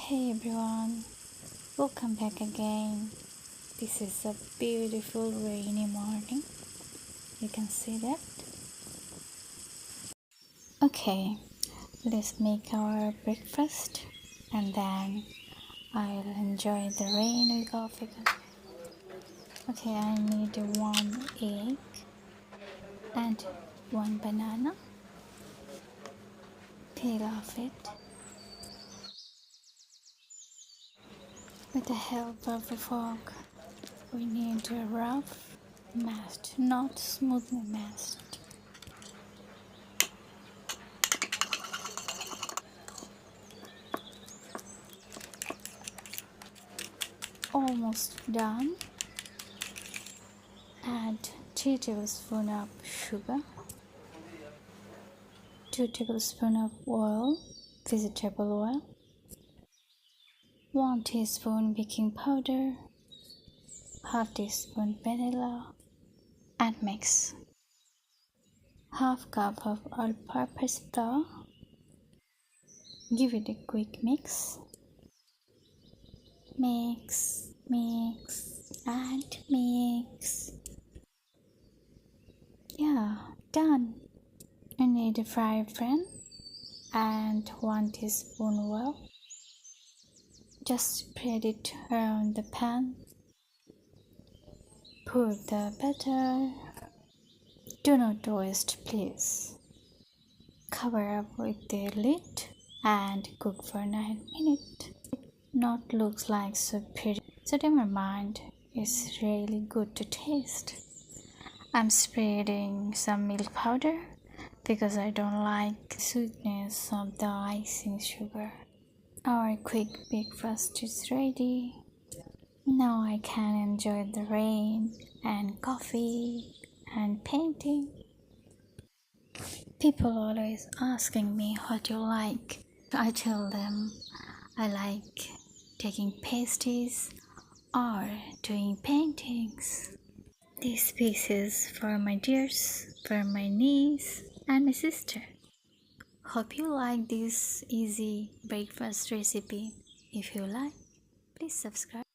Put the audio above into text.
Hey everyone, welcome back again. This is a beautiful rainy morning. You can see that. Okay, let's make our breakfast and then I'll enjoy the rain with coffee. Okay, I need 1 egg and 1 banana. Peel off it. With the help of a fork, we need a rough mashed, not smoothly mashed. Almost done. Add 3 tablespoons of sugar, 2 tablespoons of oil, vegetable oil, 1 teaspoon baking powder, half teaspoon vanilla, and mix. Half cup of all-purpose flour. Give it a quick mix. Mix, and mix. Yeah, done. I need a fry pan and 1 teaspoon oil. Just spread it around the pan. Pour the batter. Do not waste, please. Cover up with the lid and cook for 9 minutes. Not looks like so pretty, so never mind. It's really good to taste. I'm spreading some milk powder because I don't like the sweetness of the icing sugar. Our quick breakfast is ready. Now I can enjoy the rain and coffee and painting. People always asking me what you like. I tell them I like taking pasties or doing paintings. This piece is for my dears, for my niece and my sister. Hope you like this easy breakfast recipe. If you like, please subscribe.